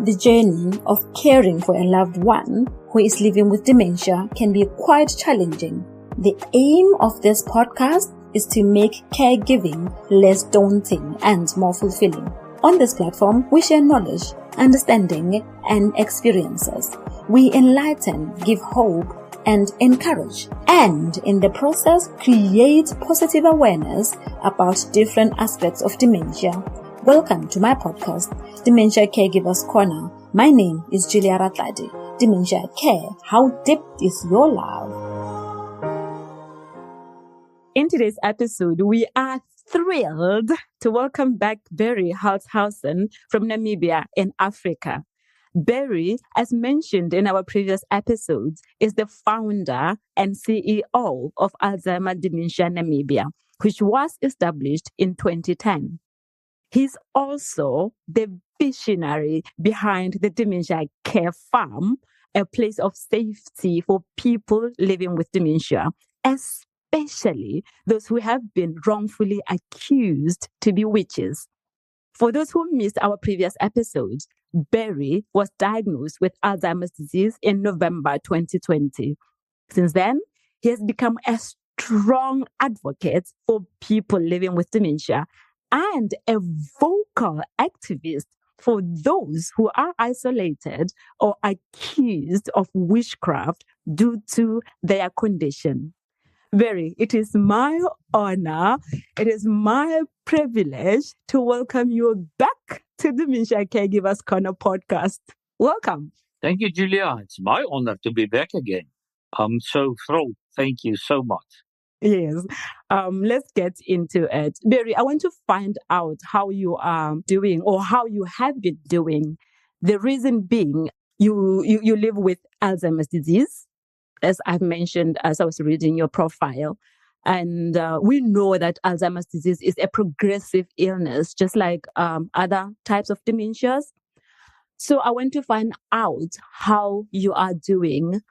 The journey of caring for a loved one who is living with dementia can be quite challenging. The aim of this podcast is to make caregiving less daunting and more fulfilling. On this platform, we share knowledge, understanding, and experiences. We enlighten, give hope, and encourage, and in the process, create positive awareness about different aspects of dementia. Welcome to my podcast, Dementia Caregivers Corner. My name is Julia Ratladi. Dementia Care, how deep is your love? In today's episode, we are thrilled to welcome back Berrie Holtzhausen from Namibia in Africa. Berrie, as mentioned in our previous episodes, is the founder and CEO of Alzheimer Dementia Namibia, which was established in 2010. He's also the visionary behind the Dementia Care Farm, a place of safety for people living with dementia, especially those who have been wrongfully accused to be witches. For those who missed our previous episodes, Berrie was diagnosed with Alzheimer's disease in November 2020. Since then, he has become a strong advocate for people living with dementia and a vocal activist for those who are isolated or accused of witchcraft due to their condition. Berrie, it is my honor, it is my privilege to welcome you back to the Dementia Caregivers Corner podcast. Welcome. Thank you, Julia. It's my honor to be back again. I'm so thrilled. Thank you so much. Yes. Let's get into it. Berrie, I want to find out how you are doing or how you have been doing. The reason being, you live with Alzheimer's disease, as I've mentioned as I was reading your profile. And we know that Alzheimer's disease is a progressive illness, just like other types of dementias. So I want to find out how you are doing.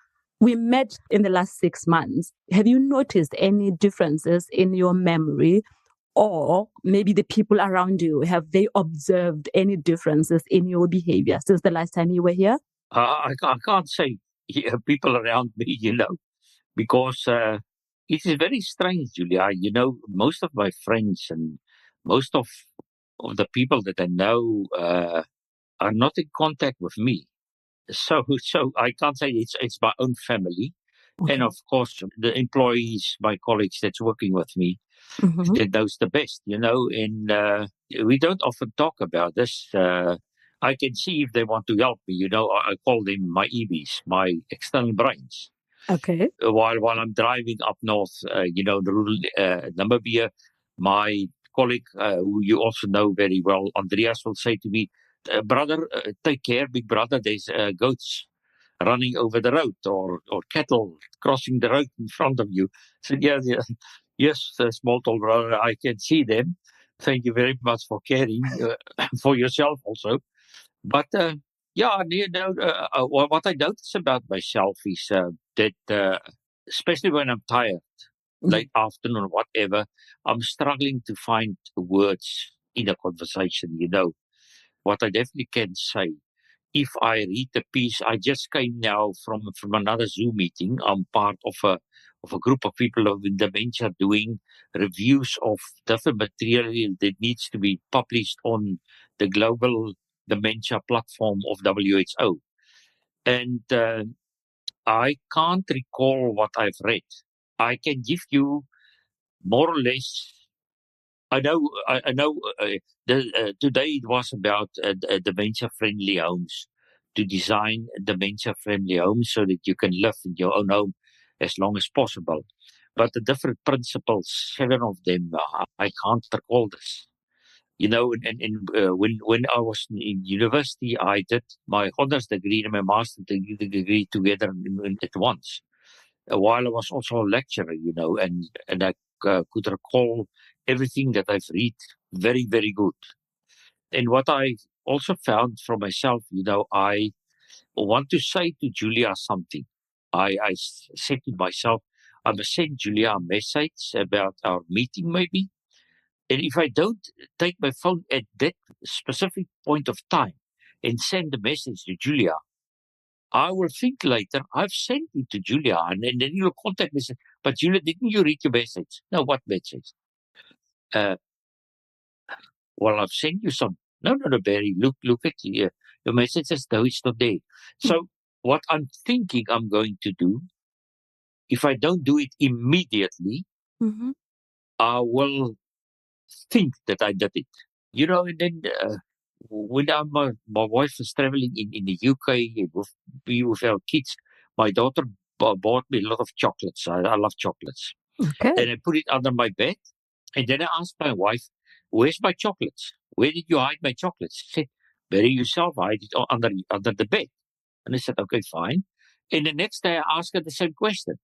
We met in the last 6 months. Have you noticed any differences in your memory, or maybe the people around you? Have they observed any differences in your behavior since the last time you were here? I can't say people around me, because it is very strange, Julia. Most of my friends and most of the people that I know are not in contact with me. So I can't say it's my own family. Okay. And of course, the employees, my colleagues that's working with me, that knows the best, and we don't often talk about this. I can see if they want to help me, I call them my EBs, my external brains. Okay. While I'm driving up north, the rural Namibia, my colleague, who you also know very well, Andreas, will say to me, brother, take care, big brother, there's goats running over the road or cattle crossing the road in front of you. So yes, small tall brother, I can see them. Thank you very much for caring for yourself also. But what I notice about myself is that especially when I'm tired, late afternoon or whatever, I'm struggling to find words in a conversation, What I definitely can say, if I read the piece, I just came now from another Zoom meeting. I'm part of a group of people with dementia doing reviews of different material that needs to be published on the global dementia platform of WHO. And I can't recall what I've read. I can give you more or less. I know. Today it was about dementia-friendly homes, to design dementia-friendly homes so that you can live in your own home as long as possible. But the different principles, 7 of them, I can't recall this. And when I was in university, I did my honors degree and my master's degree together at once. While I was also a lecturer, and I could recall everything that I've read very, very good. And what I also found for myself, I want to say to Julia something. I said to myself, I must send Julia a message about our meeting maybe. And if I don't take my phone at that specific point of time, and send a message to Julia, I will think later, I've sent it to Julia, and then you'll contact me and say, but Julia, didn't you read your message? No, what message? Well, I've sent you some. No, Berry, look at your message as though it's not there. So what I'm thinking I'm going to do, if I don't do it immediately, Mm-hmm. I will think that I did it. And then when my wife was traveling in the UK with our kids, my daughter bought me a lot of chocolates. I love chocolates. Okay. And I put it under my bed. And then I asked my wife, where's my chocolates? Where did you hide my chocolates? She said, Berry, yourself hide it under the bed. And I said, okay, fine. And the next day I asked her the same question.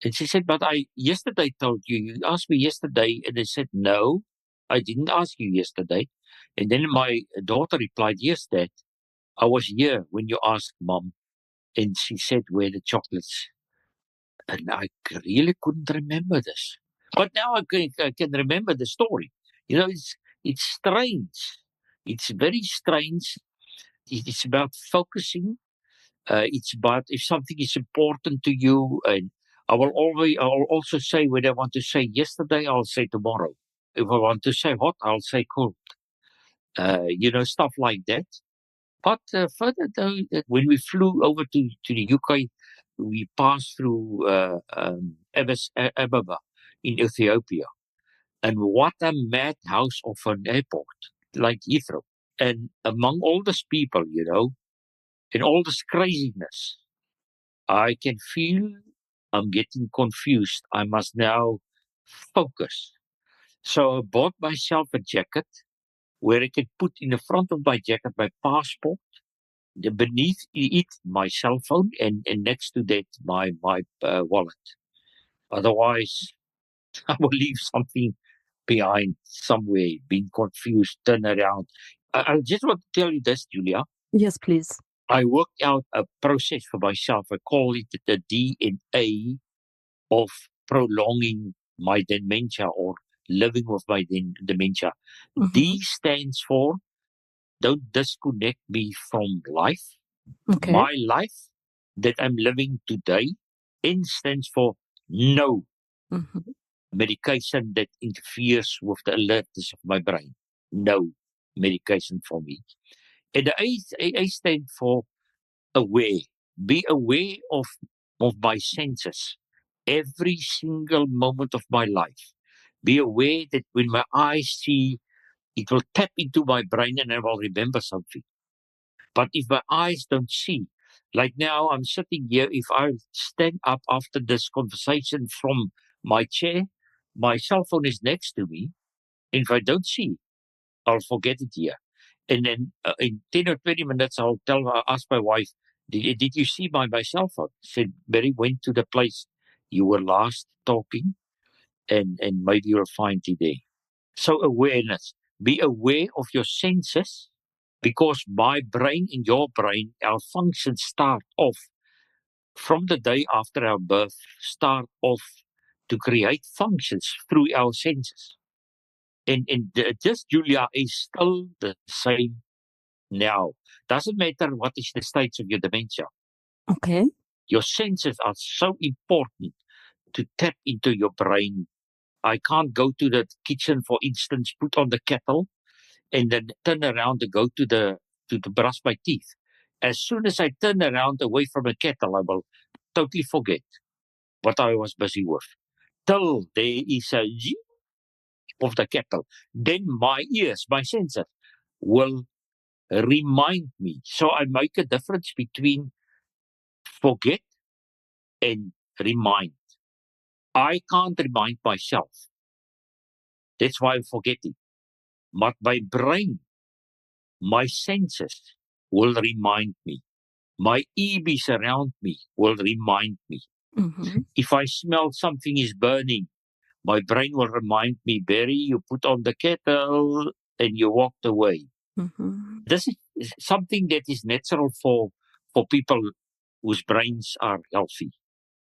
And she said, but I yesterday told you. You asked me yesterday. And I said, no, I didn't ask you yesterday. And then my daughter replied, yes, Dad, I was here when you asked Mom. And she said, where the chocolates? And I really couldn't remember this. But now I can remember the story. It's strange. It's very strange. It's about focusing. It's about if something is important to you. And I'll also say when I want to say yesterday, I'll say tomorrow. If I want to say hot, I'll say cold. Stuff like that. But further though, that when we flew over to the UK, we passed through Addis Ababa in Ethiopia. And what a madhouse of an airport, like Heathrow. And among all these people, and all this craziness, I can feel I'm getting confused. I must now focus. So I bought myself a jacket where I could put in the front of my jacket my passport, beneath it my cell phone, and next to that my wallet. Otherwise, I will leave something behind somewhere, being confused, turn around. I just want to tell you this, Julia. Yes, please. I worked out a process for myself. I call it the DNA of prolonging my dementia or living with my dementia. Mm-hmm. D stands for don't disconnect me from life, Okay. my life that I'm living today. N stands for no Mm-hmm. medication that interferes with the alertness of my brain. No medication for me. And the A stands for aware. Be aware of my senses every single moment of my life. Be aware that when my eyes see, it will tap into my brain and I will remember something. But if my eyes don't see, like now I'm sitting here, if I stand up after this conversation from my chair, my cell phone is next to me. And if I don't see, I'll forget it here. And then in 10 or 20 minutes, I'll ask my wife, did you see my cell phone? She said, Berry, went to the place you were last talking, and maybe you'll find it there. So awareness, be aware of your senses, because my brain and your brain, our functions start off from the day after our birth, start off to create functions through our senses. And this, Julia, is still the same now. Doesn't matter what is the stage of your dementia. Okay. Your senses are so important to tap into your brain. I can't go to the kitchen, for instance, put on the kettle, and then turn around to go to brush my teeth. As soon as I turn around away from the kettle, I will totally forget what I was busy with. Till there is a zing of the kettle, then my ears, my senses, will remind me. So I make a difference between forget and remind. I can't remind myself. That's why I'm forgetting. But my brain, my senses will remind me. My EBs around me will remind me. Mm-hmm. If I smell something is burning, my brain will remind me, Berry, you put on the kettle and you walked away. Mm-hmm. This is something that is natural for people whose brains are healthy.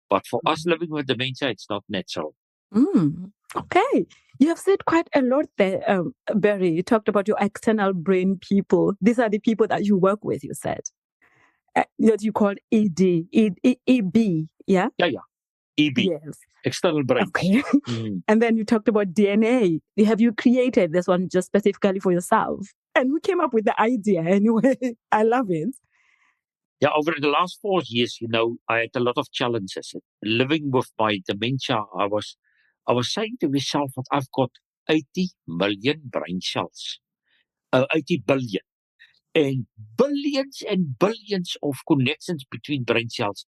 But for us living with dementia, it's not natural. Mm. Okay. You have said quite a lot there, Berry. You talked about your external brain people. These are the people that you work with, you said. That you call EB, yeah? Yeah. EB, Yes. external brains. Okay. And then you talked about DNA. Have you created this one just specifically for yourself? And who came up with the idea anyway? I love it. Yeah, over the last 4 years, I had a lot of challenges. Living with my dementia, I was saying to myself that I've got 80 million brain cells. 80 billion. And billions of connections between brain cells.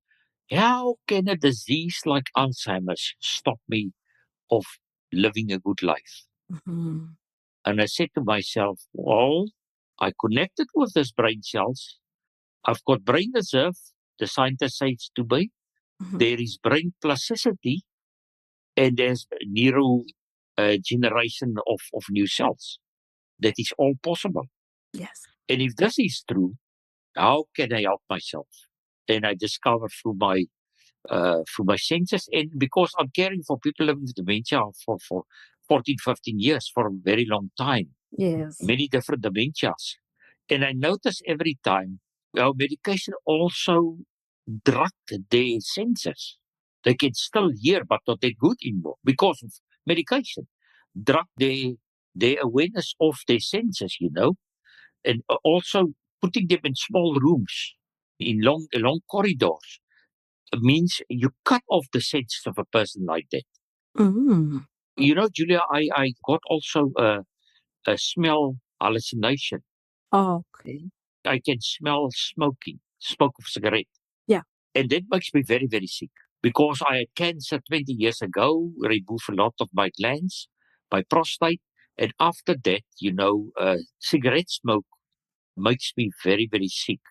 How can a disease like Alzheimer's stop me of living a good life? Mm-hmm. And I said to myself, well, I connected with these brain cells. I've got brain reserve, the scientist says to me. Mm-hmm. There is brain plasticity, and there's neuro generation of new cells. That is all possible. Yes. And if this is true, how can I help myself? And I discovered through my senses, and because I'm caring for people living with dementia for 14, 15 years, for a very long time, Yes. many different dementias. And I notice every time our medication also drugged their senses. They can still hear, but not that good anymore because of medication. Drug their awareness of their senses, and also putting them in small rooms, in long corridors, means you cut off the senses of a person like that. Mm. Julia, I got also a smell hallucination. Okay. I can smell smoke of cigarette. Yeah. And that makes me very, very sick. Because I had cancer 20 years ago, removed a lot of my glands, my prostate. And after that, cigarette smoke makes me very, very sick.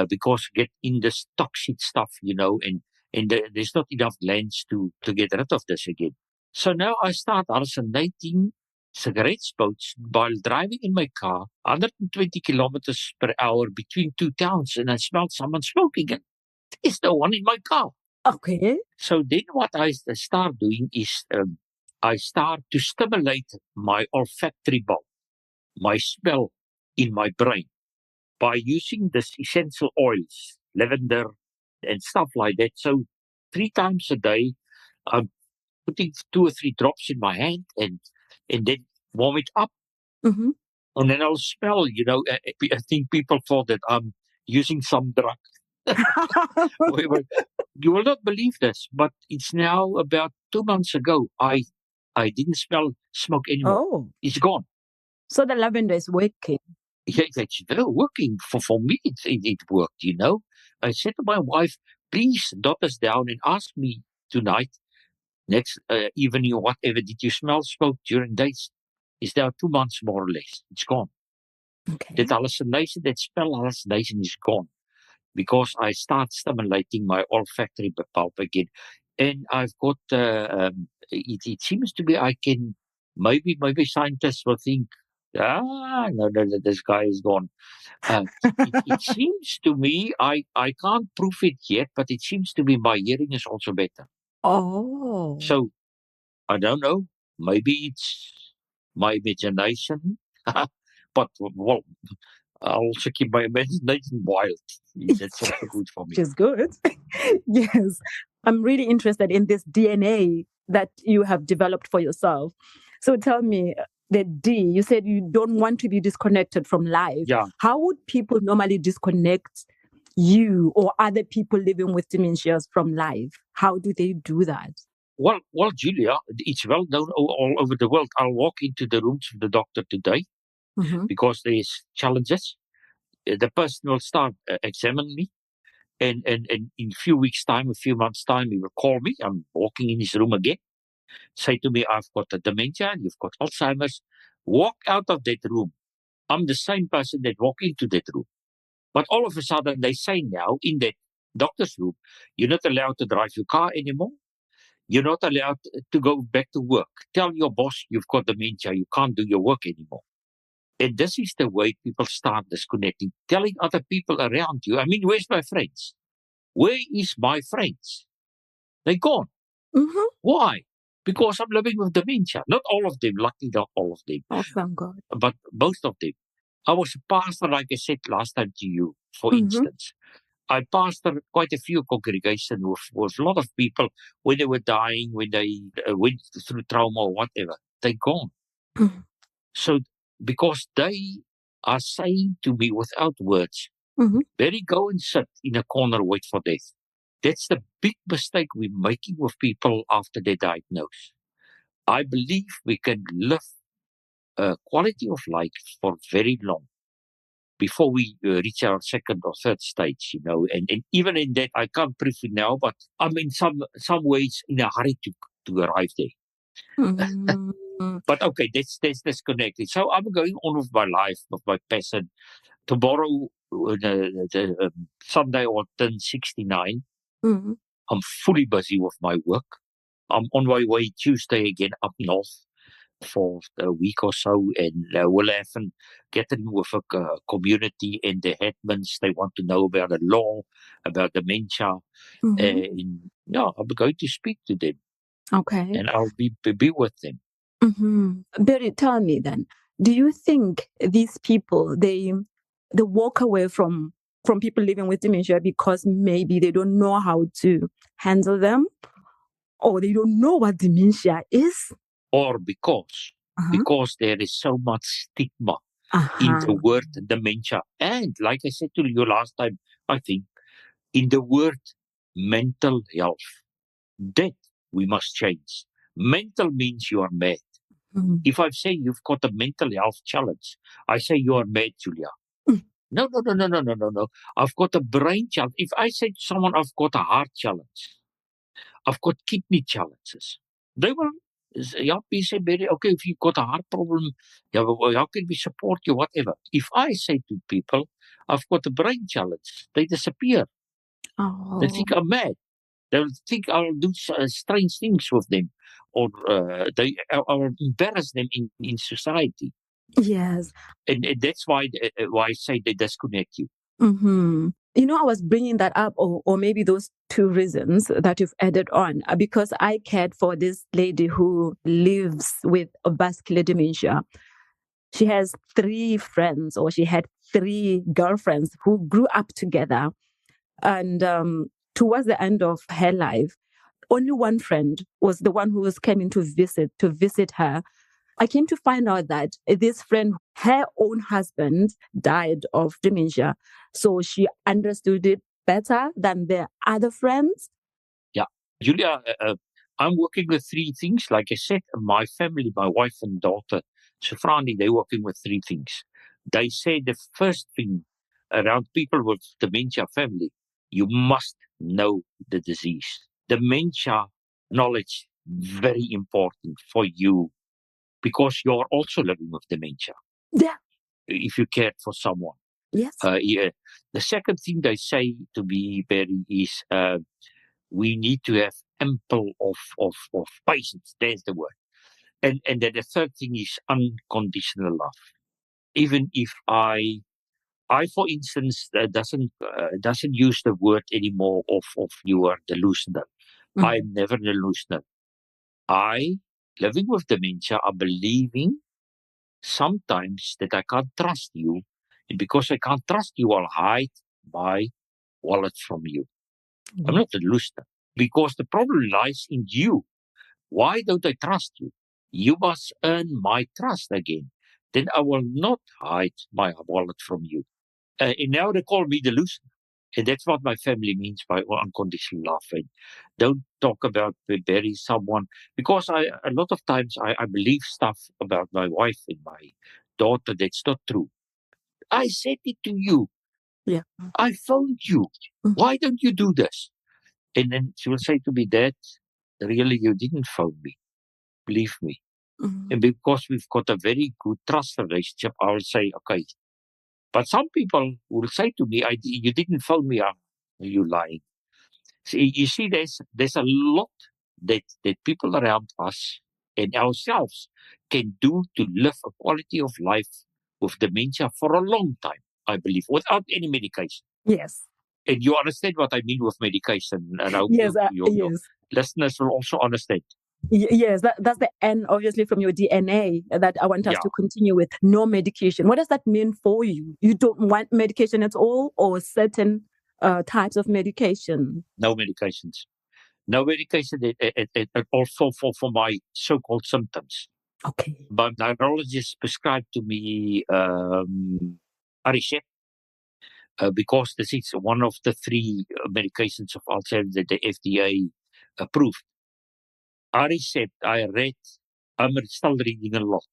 Because I get in this toxic stuff, and there's not enough glands to get rid of this again. So now I start hallucinating cigarette smokes while driving in my car, 120 kilometers per hour between two towns, and I smell someone smoking, and there's no one in my car. Okay. So then what I start doing is I start to stimulate my olfactory bulb, my smell in my brain, by using this essential oils, lavender and stuff like that. So 3 times a day, I'm putting 2 or 3 drops in my hand and then warm it up. Mm-hmm. And then I'll smell, I think people thought that I'm using some drug. You will not believe this, but it's now about 2 months ago. I didn't smell smoke anymore. Oh. It's gone. So the lavender is working. Yeah, it's very working. For me, it worked, I said to my wife, please dot us down and ask me tonight, next evening or whatever, did you smell smoke during days? It's now 2 months more or less. It's gone. Okay. That hallucination, that smell hallucination is gone because I start stimulating my olfactory bulb again. And I've got, it seems to be I can, maybe scientists will think, no, this guy is gone. It seems to me, I can't prove it yet, but it seems to me my hearing is also better. Oh. So I don't know. Maybe it's my imagination, but well, I also keep my imagination wild. That's also good for me. Which is good. Yes. I'm really interested in this DNA that you have developed for yourself. So tell me, the D, you said you don't want to be disconnected from life. Yeah. How would people normally disconnect you or other people living with dementias from life? How do they do that? Well, Julia, it's well known all over the world. I'll walk into the rooms of the doctor today because there's challenges. The person will start examining me. And in a few weeks' time, a few months' time, he will call me. I'm walking in his room again. Say to me, I've got a dementia, you've got Alzheimer's. Walk out of that room. I'm the same person that walked into that room. But all of a sudden, they say now in that doctor's room, you're not allowed to drive your car anymore. You're not allowed to go back to work. Tell your boss you've got dementia. You can't do your work anymore. And this is the way people start disconnecting, telling other people around you. I mean, where's my friends? Where is my friends? They're gone. Mm-hmm. Why? because I'm living with dementia. Not all of them, luckily not all of them, Oh, thank God. but most of them. I was a pastor, like I said last time to you, for instance. I pastored quite a few congregations with a lot of people when they were dying, when they went through trauma or whatever. They're gone. So, because they are saying to me without words, Berry, go and sit in a corner, wait for death. That's the big mistake we're making with people after they're diagnosed. I believe we can live a quality of life for very long before we reach our second or third stage, and even in that, I can't prove it now, but I'm in some ways in a hurry to arrive there. But okay, that's disconnected. So I'm going on with my life, with my passion. Tomorrow, Sunday, I'll turn 69. I'm fully busy with my work. I'm on my way Tuesday again up north for a week or so, and we'll have to get in with a community and the headmans. They want to know about the law, about dementia. And I'm going to speak to them. Okay. And I'll be with them. Berry, tell me then, do you think these people, they walk away from people living with dementia because maybe they don't know how to handle them, or they don't know what dementia is? Or because there is so much stigma in the word dementia. And like I said to you last time, I think, in the word mental health, that we must change. Mental means you are mad. If I say you've got a mental health challenge, I say you are mad, Julia. No. I've got a brain challenge. If I say to someone, I've got a heart challenge, I've got kidney challenges, they will say, Berry, okay, if you've got a heart problem, how can we support you, whatever. If I say to people, I've got a brain challenge, they disappear. They think I'm mad. They'll think I'll do strange things with them, or I'll embarrass them in society. Yes. And that's why I say they disconnect you. I was bringing that up, or maybe those two reasons that you've added on, because I cared for this lady who lives with vascular dementia. She has 3 friends, or she had 3 girlfriends who grew up together. And towards the end of her life, only one friend was the one who was coming to visit her. I came to find out that this friend, her own husband, died of dementia. So she understood it better than the other friends. Yeah. Julia, I'm working with 3 things. Like I said, my family, my wife and daughter, Safrani, they're working with 3 things. They say the first thing around people with dementia family, you must know the disease. Dementia knowledge, very important for you, because you're also living with dementia. Yeah. If you cared for someone. Yes. The second thing they say to me, Berry, is we need to have ample of patience. There's the word. And then the third thing is unconditional love. Even if I for instance doesn't use the word anymore of you are delusional. I'm never delusional. I, living with dementia, are believing sometimes that I can't trust you. And because I can't trust you, I'll hide my wallet from you. I'm not delusional. Because the problem lies in you. Why don't I trust you? You must earn my trust again. Then I will not hide my wallet from you. And now they call me delusional. And that's what my family means by unconditional love. And don't talk about bury someone. Because a lot of times I believe stuff about my wife and my daughter that's not true. I said it to you. Yeah. I phoned you. Why don't you do this? And then she will say to me, Dad, really, you didn't phone me. Believe me. And because we've got a very good trust relationship, I will say, okay. But some people will say to me, you didn't phone me up. Are you lying? See, you see, there's a lot that people around us and ourselves can do to live a quality of life with dementia for a long time, I believe, without any medication. Yes. And you understand what I mean with medication. And I hope Yes, your listeners will also understand. Yes, that's the N, obviously, from your DNA that I want us Yeah, to continue with. No medication. What does that mean for you? You don't want medication at all, or certain types of medication? no medications. No medication also for my so-called symptoms. Okay. But neurologist prescribed to me Aricept, because this is one of the three medications of Alzheimer's that the FDA approved. Aricept, I'm still reading a lot.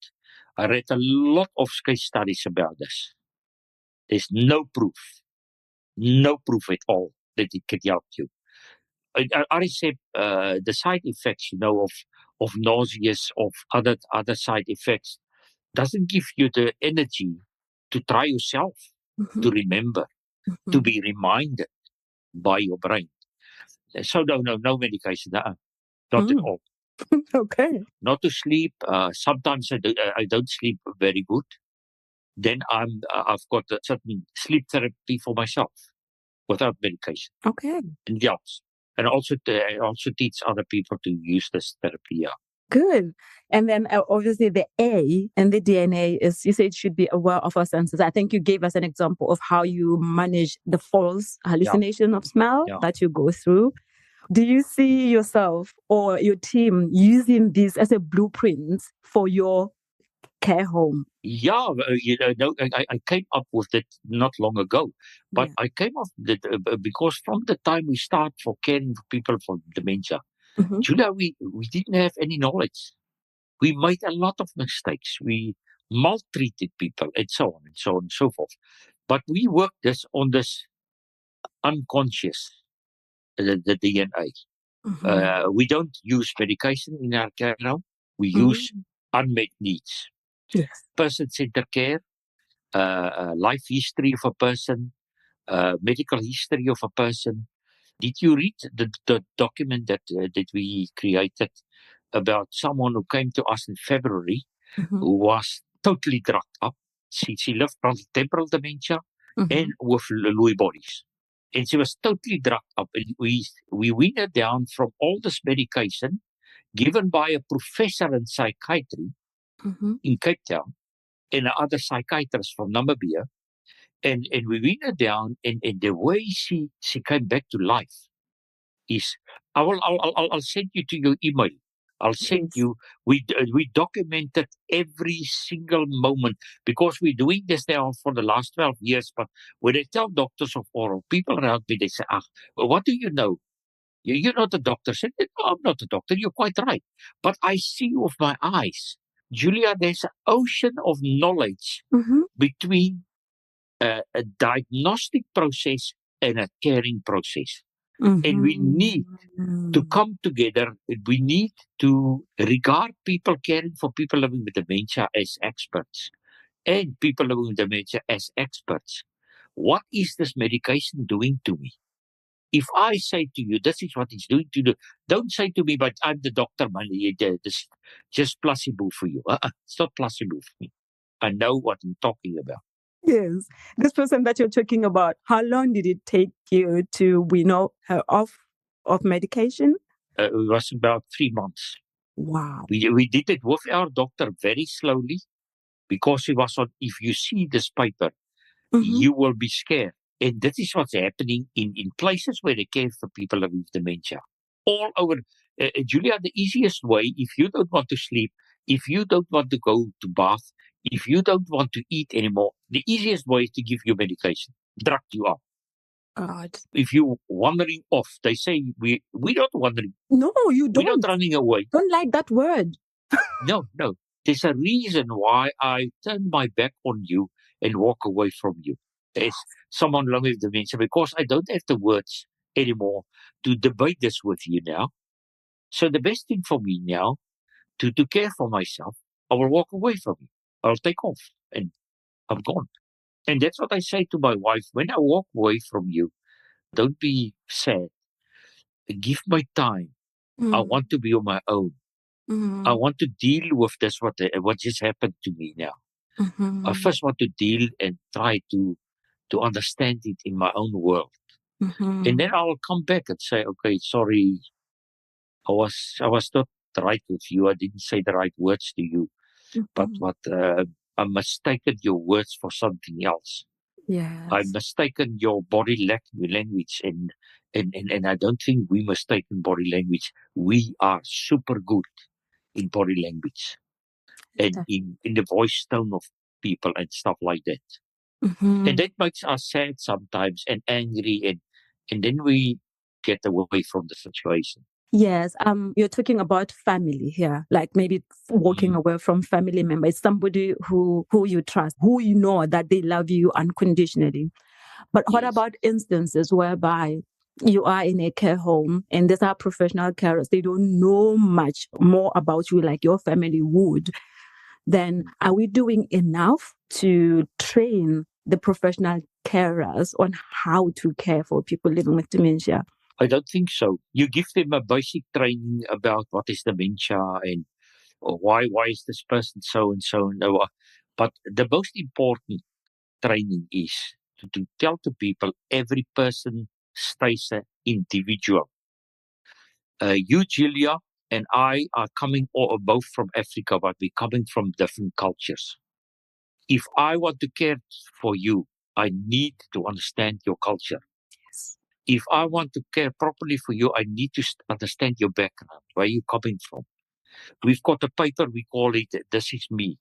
I read a lot of case studies about this. There's no proof at all that it can help you. Aricept, the side effects, of nauseous, of other side effects, doesn't give you the energy to try yourself, Mm-hmm. to remember, to be reminded by your brain. So no medication, not at Mm. all. Okay. Not to sleep. Sometimes I don't sleep very good. Then I've got a certain sleep therapy for myself without medication, Okay. and it helps. And I also teach other people to use this therapy. Yeah, Good. And then obviously the A and the DNA is, you said, should be aware of our senses. I think you gave us an example of how you manage the false yeah, hallucination of smell yeah. that you go through. Do you see yourself or your team using this as a blueprint for your care home? Yeah, no, I came up with it not long ago, but Yeah. I came up with it because from the time we start for caring for people for dementia, Mm-hmm. Julia, we didn't have any knowledge. We made a lot of mistakes. We maltreated people, and so on and so on and so forth. But we worked on this unconscious, the DNA. Mm-hmm. We don't use medication in our care home. We use Mm-hmm. unmet needs, Yes. person-centered care, life history of a person, medical history of a person. Did you read the document that we created about someone who came to us in February, Mm-hmm. who was totally drugged up? She lived frontotemporal dementia and Mm-hmm. with Lewy bodies. And she was totally drugged up. And we weaned her down from all this medication given by a professor in psychiatry Mm-hmm. in Cape Town and other psychiatrists from Namibia. And we weaned her down, and the way she came back to life is, I'll send you to your email. I'll send Yes. you. We documented every single moment because we're doing this now for the last 12 years. But when I tell doctors or people around me, they say, well, what do you know? You're not a doctor. I said, no, I'm not a doctor. You're quite right. But I see with my eyes, Julia, there's an ocean of knowledge Mm-hmm. between a diagnostic process and a caring process. And we need to Mm-hmm. come together. We need to regard people caring for people living with dementia as experts and people living with dementia as experts. What is this medication doing to me? If I say to you, this is what it's doing to you, don't say to me, but I'm the doctor, man. This just placebo for you. It's not placebo for me. I know what I'm talking about. Yes. This person that you're talking about, how long did it take you to wean her off of medication? It was about 3 months. Wow. We did it with our doctor very slowly because he was on. If you see this paper, Mm-hmm. you will be scared. And that is what's happening in places where they care for people with dementia. All over. Julia, the easiest way, if you don't want to sleep, if you don't want to go to bath, if you don't want to eat anymore, the easiest way is to give you medication, drug you up. God. If you're wandering off, they say we're not wandering, No, you we're not don't. running away. Don't like that word. No. There's a reason why I turn my back on you and walk away from you as someone living with dementia because I don't have the words anymore to debate this with you now. So the best thing for me now to care for myself, I will walk away from you. I'll take off and I'm gone. And that's what I say to my wife. When I walk away from you, don't be sad. Give my time. I Mm, want to be on my own. I mm, want to deal with this what just happened to me now. I mm, first want to deal and try to understand it in my own world. And mm, then I'll come back and say, okay, sorry, I was not right with you. I didn't say the right words to you, but I mistaken your words for something else. Yes. I mistaken your body language, and I don't think we mistaken body language. We are super good in body language and in the voice tone of people and stuff like that. And that makes us sad sometimes and angry, and then we get away from the situation. Yes, you're talking about family here, like maybe walking away from family members, somebody who you trust, who you know that they love you unconditionally. But what about instances whereby you are in a care home and these are professional carers, they don't know much more about you like your family would? Then are we doing enough to train the professional carers on how to care for people living with dementia? I don't think so. You give them a basic training about what is dementia and why is this person so and so and so. But the most important training is to tell to people every person stays an individual. You, Julia, and I are coming both from Africa, but we're coming from different cultures. If I want to care for you, I need to understand your culture. Yes. If I want to care properly for you, I need to understand your background, where you're coming from. We've got a paper, we call it This Is Me,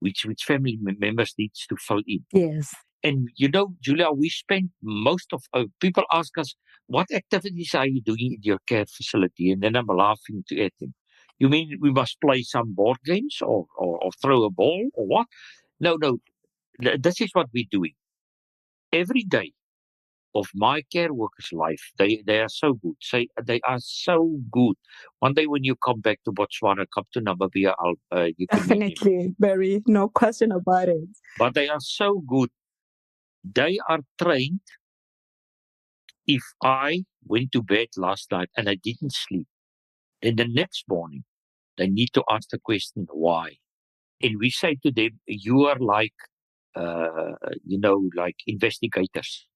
which family members needs to fill in. Yes. And you know, Julia, we spend most of people ask us, what activities are you doing in your care facility? And then I'm laughing at them. You mean we must play some board games or throw a ball or what? No. This is what we're doing. Every day of my care workers' life, they are so good. They are so good. One day when you come back to Botswana, come to Namibia, you can meet me. Definitely, Berrie, no question about it. But they are so good. They are trained. If I went to bed last night and I didn't sleep, then the next morning they need to ask the question why. And we say to them, you are like, like investigators.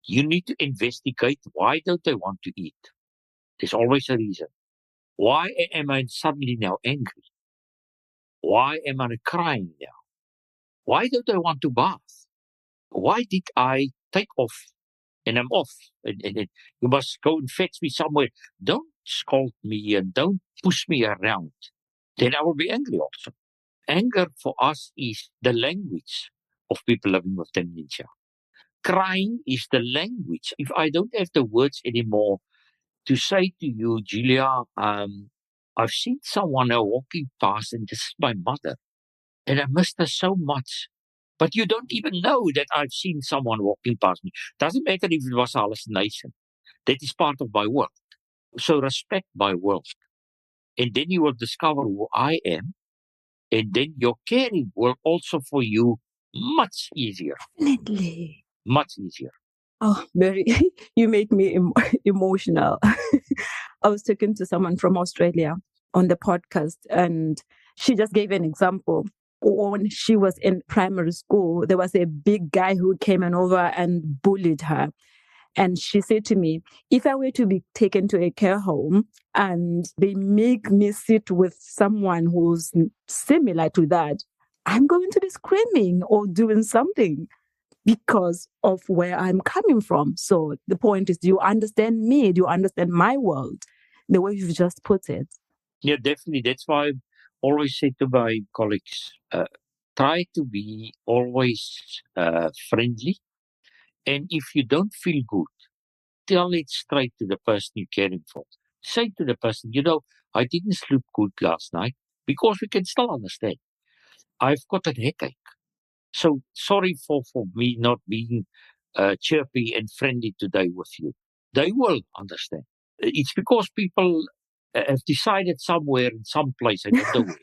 You need to investigate why don't they want to eat. There's always a reason. Why am I suddenly now angry? Why am I crying now? Why don't I want to bath? Why did I take off and I'm off? And you must go and fetch me somewhere. Don't scold me and don't push me around. Then I will be angry also. Anger for us is the language of people living with dementia. Crying is the language. If I don't have the words anymore to say to you, Julia, I've seen someone now walking past and this is my mother. And I missed her so much. But you don't even know that I've seen someone walking past me. Doesn't matter if it was a hallucination. That is part of my work. So respect my work. And then you will discover who I am. And then your caring will also for you much easier. Definitely. Much easier. Oh, Berrie, you make me emotional. I was talking to someone from Australia on the podcast, and she just gave an example. When she was in primary school, there was a big guy who came over and bullied her. And she said to me, if I were to be taken to a care home and they make me sit with someone who's similar to that, I'm going to be screaming or doing something because of where I'm coming from. So the point is, do you understand me? Do you understand my world? The way you've just put it. Yeah, definitely. That's why I always say to my colleagues, try to be always friendly. And if you don't feel good, tell it straight to the person you're caring for. Say to the person, I didn't sleep good last night because we can still understand. I've got a headache. So sorry for me not being chirpy and friendly today with you. They will understand. It's because people have decided somewhere in some place, I don't know where,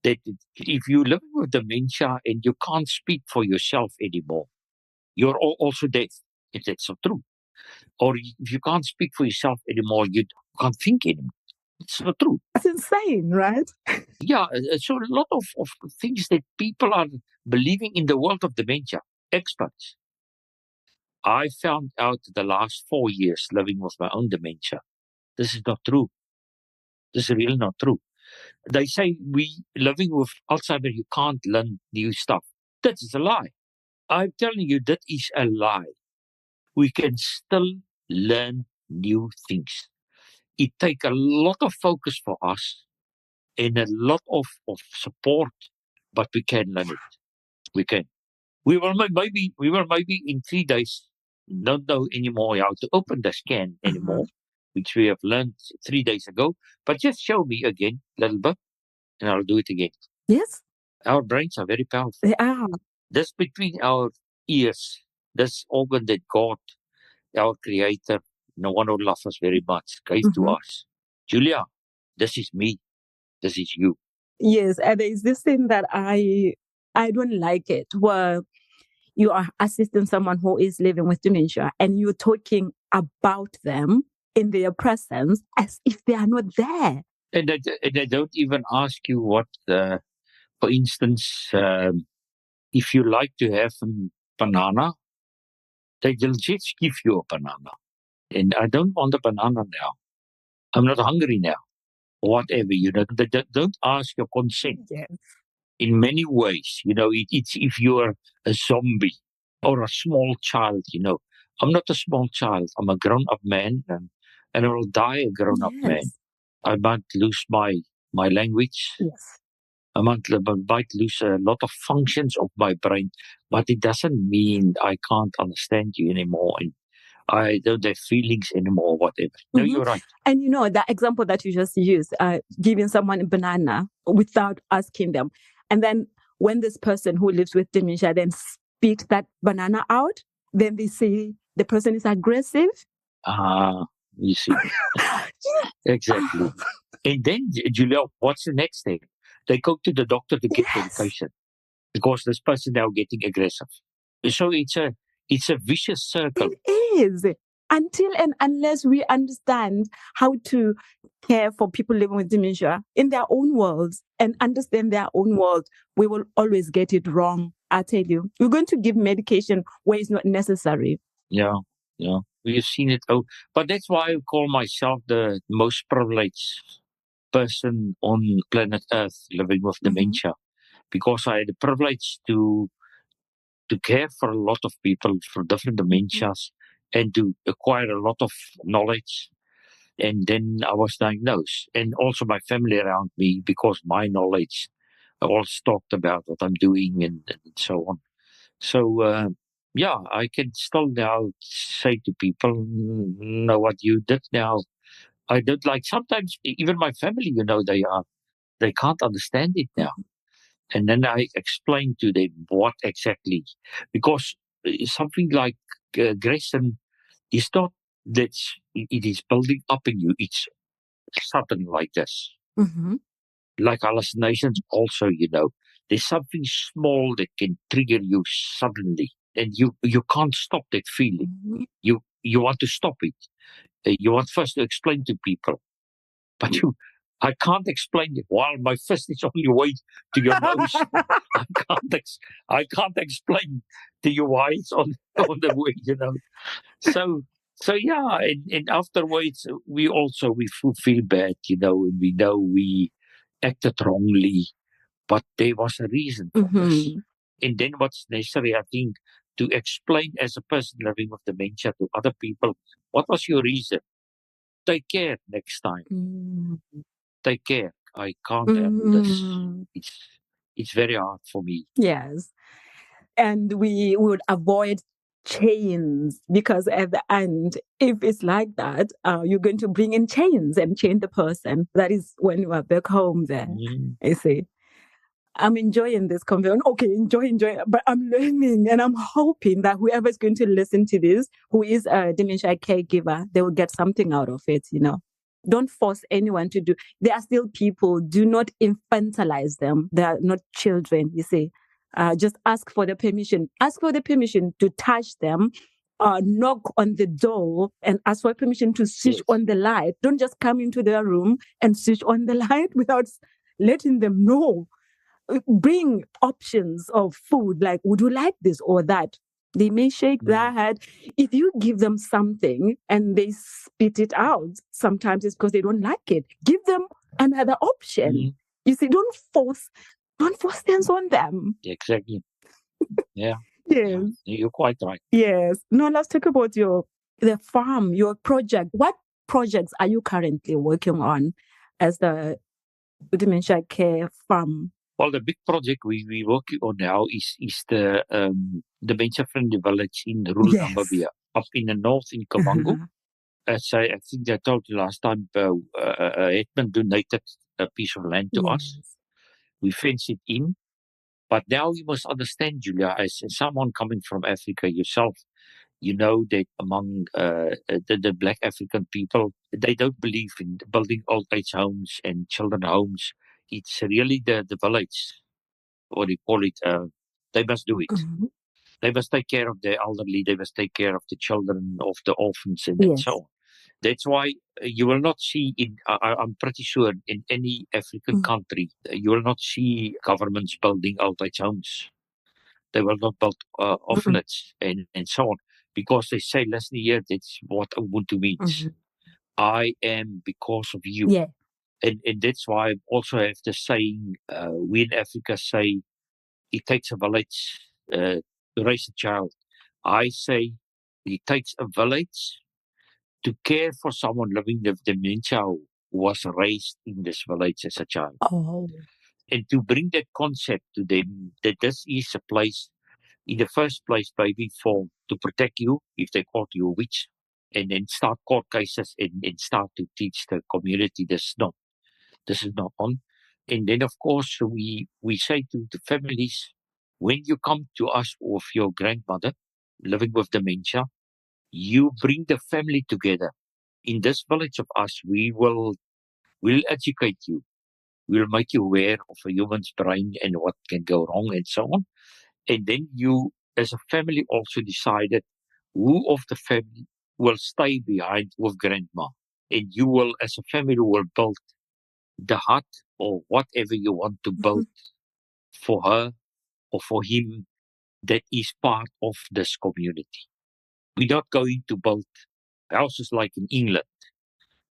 that if you live with dementia and you can't speak for yourself anymore, you're also deaf. If that's not true. Or if you can't speak for yourself anymore, you can't think anymore. It's not true. That's insane, right? Yeah, so a lot of things that people are believing in the world of dementia, experts. I found out the last 4 years living with my own dementia. This is not true. This is really not true. They say we living with Alzheimer, you can't learn new stuff. That is a lie. I'm telling you, that is a lie. We can still learn new things. It takes a lot of focus for us and a lot of support, but we can learn it. We can. We will maybe in 3 days don't know anymore how to open the scan anymore, which we have learned 3 days ago. But just show me again a little bit, and I'll do it again. Yes. Our brains are very powerful. They are. This between our ears, this organ that God, our Creator, no one who loves us very much, gave to us. Julia, this is me. This is you. Yes, and there is this thing that I don't like it, where you are assisting someone who is living with dementia and you're talking about them in their presence as if they are not there. And they don't even ask you what, for instance, if you like to have a banana, they will just give you a banana. And I don't want a banana now. I'm not hungry now. Whatever, they don't ask your consent. Yes. In many ways, it's if you're a zombie or a small child, I'm not a small child. I'm a grown-up man, and I will die a grown-up man. I might lose my language. Yes. I might lose a lot of functions of my brain, but it doesn't mean I can't understand you anymore and I don't have feelings anymore, whatever. No, you're right. And that example that you just used, giving someone a banana without asking them. And then when this person who lives with dementia then spits that banana out, then they say the person is aggressive. You see. Exactly. And then, Julia, what's the next thing? They go to the doctor to get medication because this person now getting aggressive. So it's a vicious circle. It is. Until and unless we understand how to care for people living with dementia in their own worlds and understand their own world, we will always get it wrong. I tell you, we're going to give medication where it's not necessary. Yeah. We've seen it. But that's why I call myself the most privileged person on planet Earth living with dementia, because I had the privilege to care for a lot of people for different dementias and to acquire a lot of knowledge. And then I was diagnosed, and also my family around me, because my knowledge, I always talked about what I'm doing and so on. So, I can still now say to people, know what you did now. I don't like, sometimes even my family, they can't understand it now. And then I explain to them what exactly, because something like aggression is not that it is building up in you. It's sudden like this. Like hallucinations also, there's something small that can trigger you suddenly, and you can't stop that feeling. You want to stop it. You want first to explain to people, but I can't explain it while my fist is on your way to your nose. I can't explain to you why it's on the way, So yeah, and afterwards we feel bad, and we know we acted wrongly, but there was a reason for this. And then what's necessary, I think, to explain as a person living with dementia to other people, what was your reason? Take care next time. Take care. I can't handle this. It's very hard for me. Yes. And we would avoid chains, because at the end, if it's like that, you're going to bring in chains and chain the person. That is when you are back home there, I see. I'm enjoying this conversation. Okay, enjoy, but I'm learning, and I'm hoping that whoever's going to listen to this, who is a dementia caregiver, they will get something out of it, Don't force anyone to do. They are still people. Do not infantilize them. They are not children, you see. Just ask for the permission. Ask for the permission to touch them. Knock on the door and ask for permission to switch on the light. Don't just come into their room and switch on the light without letting them know. Bring options of food, like, would you like this or that? They may shake their head. If you give them something and they spit it out, sometimes it's because they don't like it. Give them another option. You see, don't force things on them. Exactly. Yeah. Yes. You're quite right. Yes. Now let's talk about the farm, your project. What projects are you currently working on as the Dementia Care Farm? Well, the big project we're working on now is the dementia friendly village in rural Namibia, up in the north in Kavango. As I think I told you last time, Hetman donated a piece of land to us. We fenced it in. But now you must understand, Julia, as someone coming from Africa yourself, you know that among the Black African people, they don't believe in building old age homes and children homes. It's really the village, what do you call it? They must do it. They must take care of the elderly. They must take care of the children, of the orphans, and so on. That's why you will not see I'm pretty sure in any African country, you will not see governments building old age homes. They will not build orphanages and so on, because they say, listen here, that's what Ubuntu means. I am because of you. Yeah. And that's why I also have the saying, we in Africa say, it takes a village to raise a child. I say, it takes a village to care for someone living with dementia who was raised in this village as a child. And to bring that concept to them, that this is a place, in the first place, maybe to protect you if they caught you a witch, and then start court cases and start to teach the community this is not on. And then, of course, we say to the families, when you come to us with your grandmother living with dementia, you bring the family together. In this village of us, we'll educate you. We'll make you aware of a human's brain and what can go wrong and so on. And then you, as a family, also decided who of the family will stay behind with grandma. And you will, as a family, will build the hut or whatever you want to build for her or for him that is part of this community. We're not going to build houses like in England,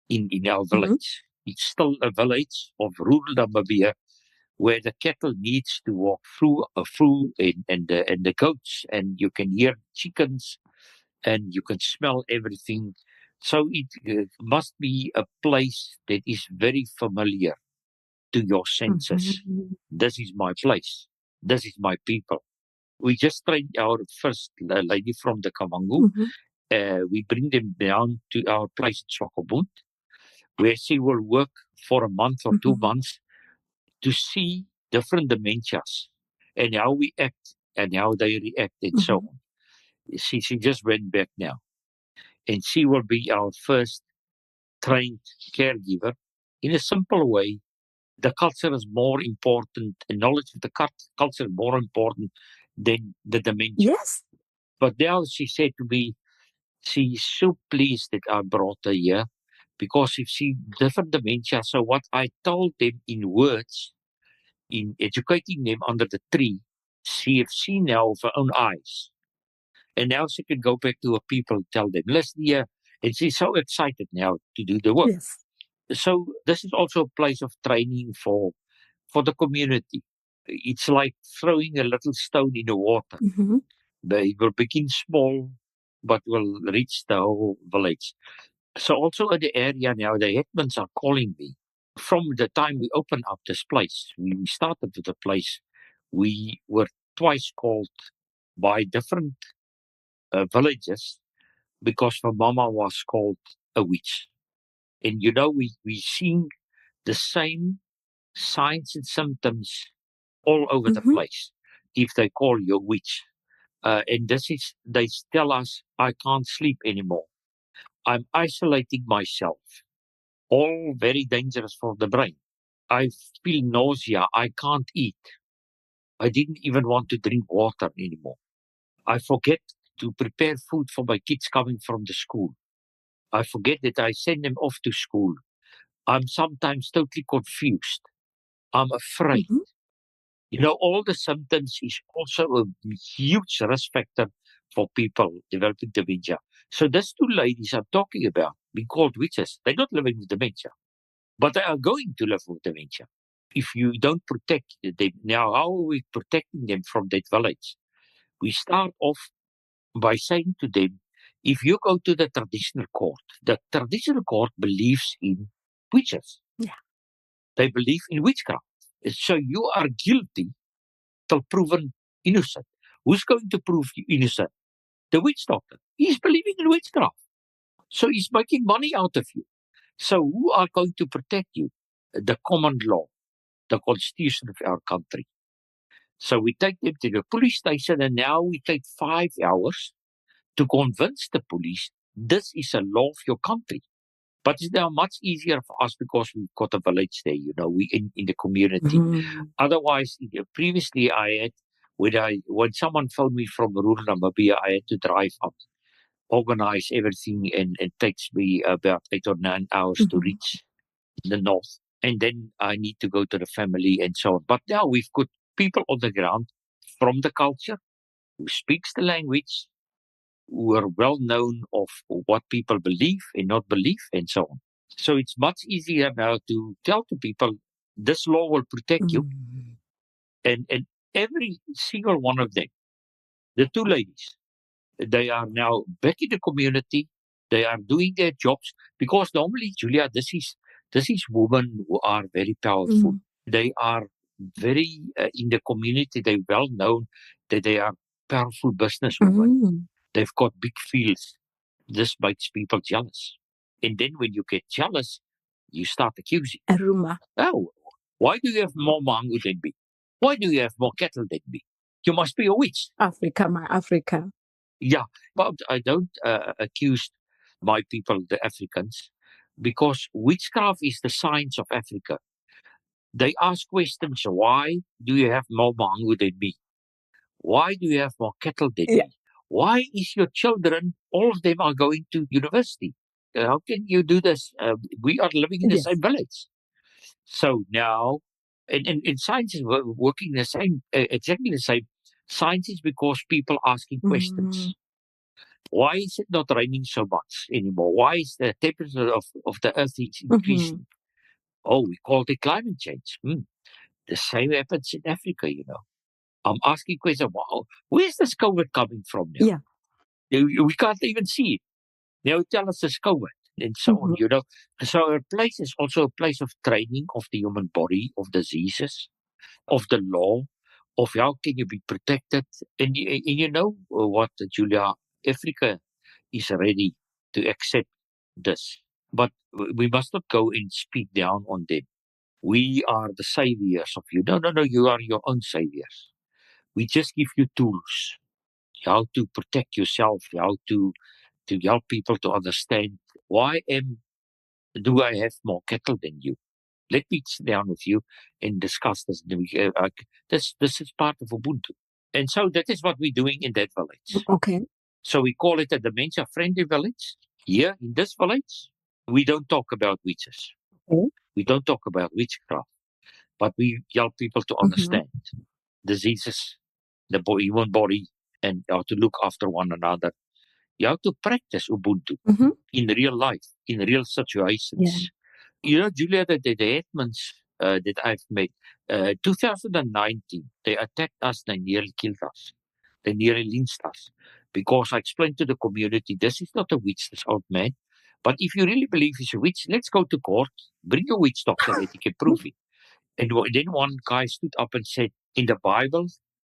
in our village. It's still a village of rural Namibia where the cattle needs to walk through and the goats, and you can hear chickens and you can smell everything. So it must be a place that is very familiar to your senses. This is my place. This is my people. We just trained our first lady from the Kavango. We bring them down to our place in Swakopmund, where she will work for a month or 2 months to see different dementias and how we act and how they react and so on. She just went back now. And she will be our first trained caregiver. In a simple way, the culture is more important, and knowledge of the culture is more important than the dementia. Yes. But now she said to me, she's so pleased that I brought her here because if she different dementia. So what I told them in words, in educating them under the tree, she have seen now with her own eyes. And now she can go back to her people and tell them, listen here. And she's so excited now to do the work. Yes. So this is also a place of training for the community. It's like throwing a little stone in the water. They will begin small, but will reach the whole village. So also in the area now, the headmans are calling me. From the time we opened up this place, we started with the place, we were twice called by different villages because my mama was called a witch. And you know, we seeing the same signs and symptoms all over the place if they call you a witch. And this is, they tell us, I can't sleep anymore. I'm isolating myself. All very dangerous for the brain. I feel nausea. I can't eat. I didn't even want to drink water anymore. I forget to prepare food for my kids coming from the school. I forget that I send them off to school. I'm sometimes totally confused. I'm afraid. You know, all the symptoms is also a huge risk factor for people developing dementia. So these two ladies I'm talking about, being called witches, they're not living with dementia. But they are going to live with dementia. If you don't protect them, now how are we protecting them from that village? We start off by saying to them, if you go to the traditional court believes in witches. Yeah. They believe in witchcraft. So you are guilty till proven innocent. Who's going to prove you innocent? The witch doctor. He's believing in witchcraft. So he's making money out of you. So who are going to protect you? The common law, the constitution of our country. So we take them to the police station, and now we take 5 hours to convince the police this is a law of your country. But it's now much easier for us because we've got a village there, we in the community. Mm-hmm. Otherwise, previously I had, when someone phoned me from rural Namibia, I had to drive up, organize everything, and it takes me about 8 or 9 hours to reach the north. And then I need to go to the family and so on. But now we've got people on the ground from the culture who speaks the language, who are well known of what people believe and not believe and so on. So it's much easier now to tell to people, this law will protect you. And every single one of them, the two ladies, they are now back in the community. They are doing their jobs because normally, Julia, this is women who are very powerful. They are very in the community. They're well known that they are powerful businesswomen. They've got big fields. This makes people jealous. And then when you get jealous, you start accusing. A rumor. Oh, why do you have more mango than me? Why do you have more cattle than me? You must be a witch. Africa. Yeah, but I don't accuse my people, the Africans, because witchcraft is the science of Africa. They ask questions, why do you have more mango than me? Why do you have more cattle than me? Why is your children, all of them are going to university? How can you do this? We are living in the same village. So now, and science is working the same, exactly the same. Science is because people asking questions. Why is it not raining so much anymore? Why is the temperature of the earth is increasing? Oh, we call it climate change. The same happens in Africa, I'm asking questions. Wow, where's this COVID coming from now? We can't even see it. Now tell us it's COVID and so on, So a place is also a place of training of the human body, of diseases, of the law, of how can you be protected. And you know what, Julia, Africa is ready to accept this. But we must not go and speak down on them. We are the saviors of you. No, you are your own saviors. We just give you tools, how to protect yourself, how to help people to understand why do I have more cattle than you? Let me sit down with you and discuss this. This is part of Ubuntu. And so that is what we're doing in that village. Okay. So we call it a dementia-friendly village. Here in this village, we don't talk about witches. We don't talk about witchcraft. But we help people to understand diseases, the human body, and how to look after one another. You have to practice Ubuntu in real life, in real situations. Julia, the headmans that I've met, 2019, they attacked us, they nearly killed us. They nearly lynched us. Because I explained to the community, this is not a witch, this old man. But if you really believe he's a witch, let's go to court, bring your witch doctor that he can prove it. And then one guy stood up and said, in the Bible,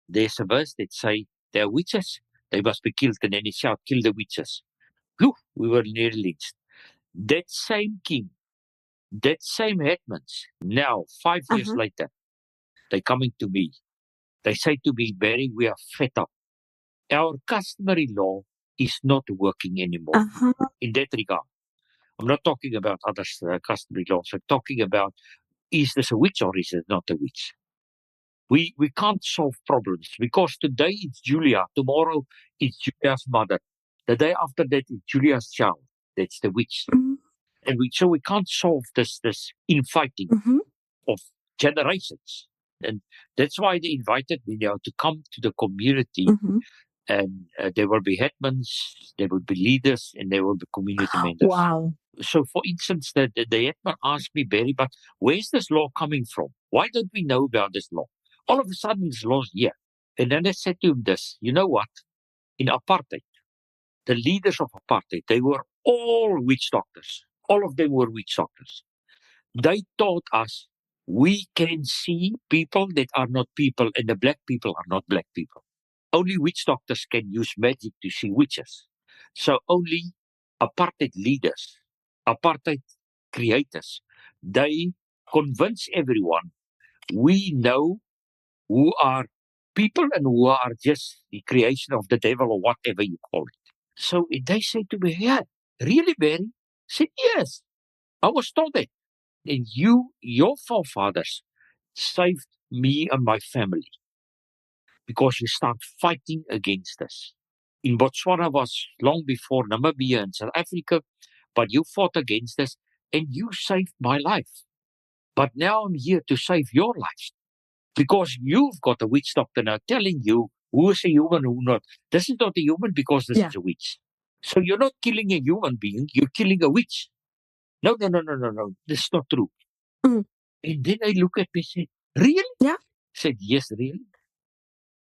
there's a verse that say, they're witches, they must be killed. And then he shouted, kill the witches. Whew, we were nearly lynched. That same king, that same headmans, now, 5 years later, they coming to me. They say to me, Berry, we are fed up. Our customary law is not working anymore in that regard. I'm not talking about other customary laws. I'm talking about, is this a witch or is it not a witch? We can't solve problems because today it's Julia, tomorrow it's Julia's mother. The day after that it's Julia's child. That's the witch. And so we can't solve this infighting of generations. And that's why they invited me now to come to the community and there will be headmen, there will be leaders, and there will be community members. Wow. So, for instance, the headman asked me, Berry, but where's this law coming from? Why don't we know about this law? All of a sudden, this law's here. And then I said to him this, you know what? In apartheid, the leaders of apartheid, they were all witch doctors. All of them were witch doctors. They taught us we can see people that are not people, and the black people are not black people. Only witch doctors can use magic to see witches. So only apartheid leaders, apartheid creators, they convince everyone we know who are people and who are just the creation of the devil or whatever you call it. So they say to me, yeah, really, Berry? I said, yes, I was told that. And your forefathers saved me and my family because you start fighting against us. In Botswana was long before Namibia and South Africa, but you fought against us and you saved my life. But now I'm here to save your life because you've got a witch doctor now telling you who is a human, who not. This is not a human because this is a witch. So you're not killing a human being, you're killing a witch. No. This is not true. Mm. And then I look at me and say, really? Yeah. I said, yes, really.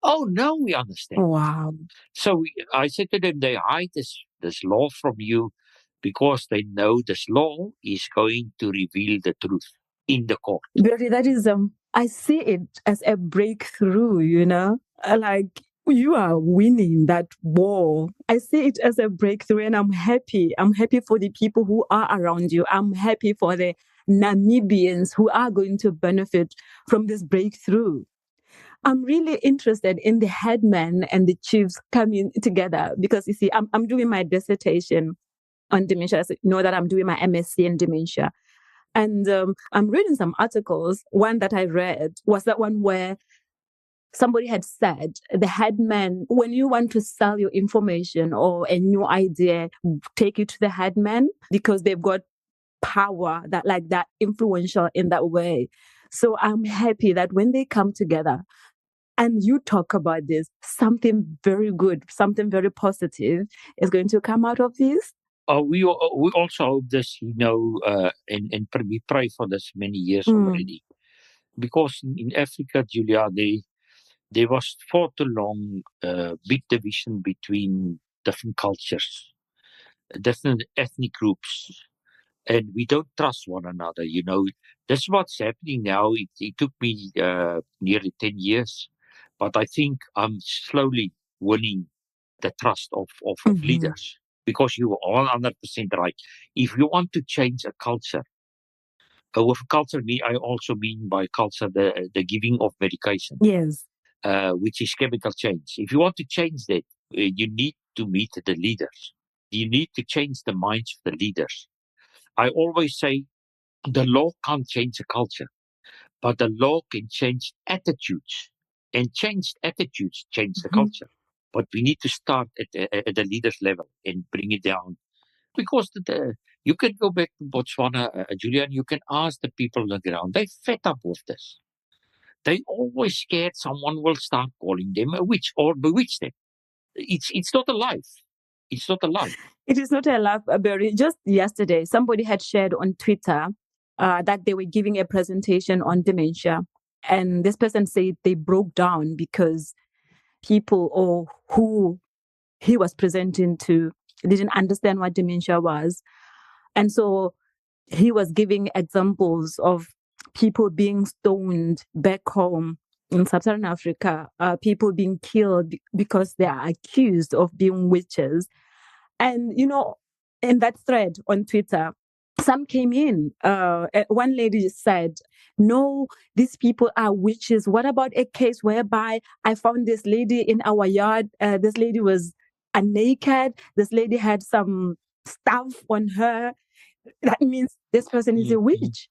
Oh, now we understand. Wow. So I said to them, they hide this law from you because they know this law is going to reveal the truth in the court. Berry, that is, I see it as a breakthrough, you know, like you are winning that war. I see it as a breakthrough and I'm happy. I'm happy for the people who are around you. I'm happy for the Namibians who are going to benefit from this breakthrough. I'm really interested in the headmen and the chiefs coming together because you see, I'm doing my dissertation on dementia. So you know that I'm doing my MSc in dementia. And I'm reading some articles. One that I read was that one where somebody had said, the headman, when you want to sell your information or a new idea, take it to the headman because they've got power that influential in that way. So I'm happy that when they come together and you talk about this, something very good, something very positive is going to come out of this. We also hope this, you know, and we pray for this many years already. Because in Africa, Julia, there was for too long big division between different cultures, different ethnic groups, and we don't trust one another. You know, that's what's happening now. It took me nearly 10 years, but I think I'm slowly winning the trust of leaders. Because you are 100% right. If you want to change a culture, with culture, I also mean by culture the giving of medication. Yes. Which is chemical change. If you want to change that, you need to meet the leaders. You need to change the minds of the leaders. I always say the law can't change a culture, but the law can change attitudes. And changed attitudes change the culture. But we need to start at the leaders level and bring it down. Because you can go back to Botswana, Julian, you can ask the people on the ground. They're fed up with this. They always scared someone will start calling them a witch or bewitch them. It's not a life. It's not a life. It is not a life, Berry. Just yesterday, somebody had shared on Twitter that they were giving a presentation on dementia. And this person said they broke down because people or who he was presenting to didn't understand what dementia was. And so he was giving examples of people being stoned back home in sub-Saharan Africa, people being killed because they are accused of being witches. And, you know, in that thread on Twitter, some came in. One lady said, no, these people are witches. What about a case whereby I found this lady in our yard? This lady was naked. This lady had some stuff on her. That means this person is a witch.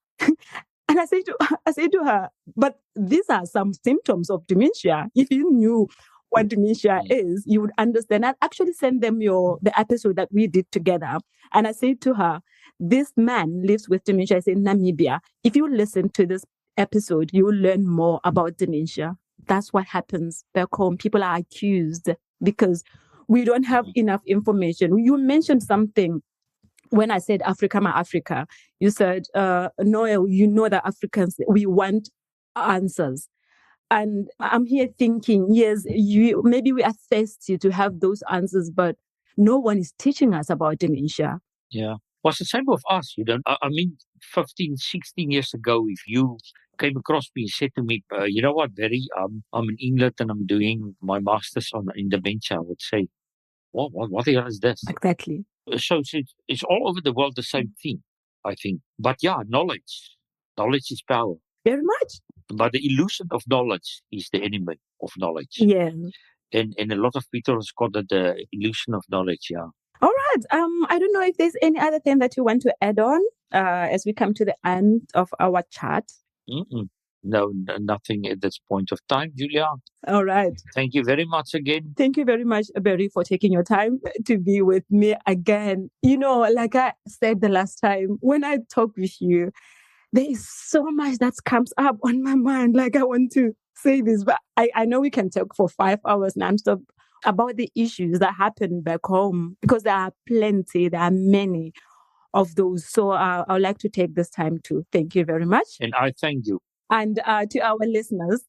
And I say to her, but these are some symptoms of dementia. If you knew what dementia is, you would understand. I actually sent them the episode that we did together. And I said to her, this man lives with dementia in Namibia. If you listen to this episode, you will learn more about dementia. That's what happens back home. People are accused because we don't have enough information. You mentioned something when I said Africa, my Africa. You said, Noel, you know that Africans, we want answers. And I'm here thinking, yes, maybe we are thirsty to have those answers, but no one is teaching us about dementia. Yeah. Well, it's the same with us. I mean, 15, 16 years ago, if you came across me and said to me, you know what, Berry, I'm in England and I'm doing my master's in dementia, I would say, what the hell is this? Exactly. So it's all over the world the same thing, I think. But yeah, knowledge is power. Very much. But the illusion of knowledge is the enemy of knowledge. Yeah. And a lot of people have called it the illusion of knowledge, yeah. All right. I don't know if there's any other thing that you want to add on as we come to the end of our chat. No, nothing at this point of time, Julia. All right. Thank you very much again. Thank you very much, Berry, for taking your time to be with me again. You know, like I said the last time, when I talk with you, there is so much that comes up on my mind. Like I want to say this, but I know we can talk for 5 hours nonstop about the issues that happen back home, because there are many of those. So I would like to take this time to thank you very much. And I thank you. And to our listeners,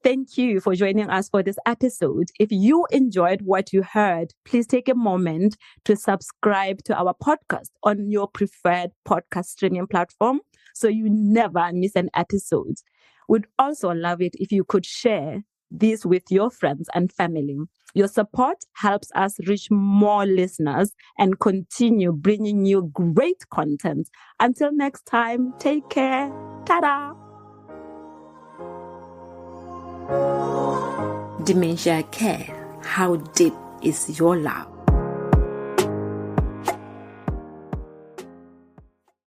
thank you for joining us for this episode. If you enjoyed what you heard, please take a moment to subscribe to our podcast on your preferred podcast streaming platform so you never miss an episode. We'd also love it if you could share this with your friends and family. Your support helps us reach more listeners and continue bringing you great content. Until next time, take care. Ta-da! Dementia Care. How deep is your love?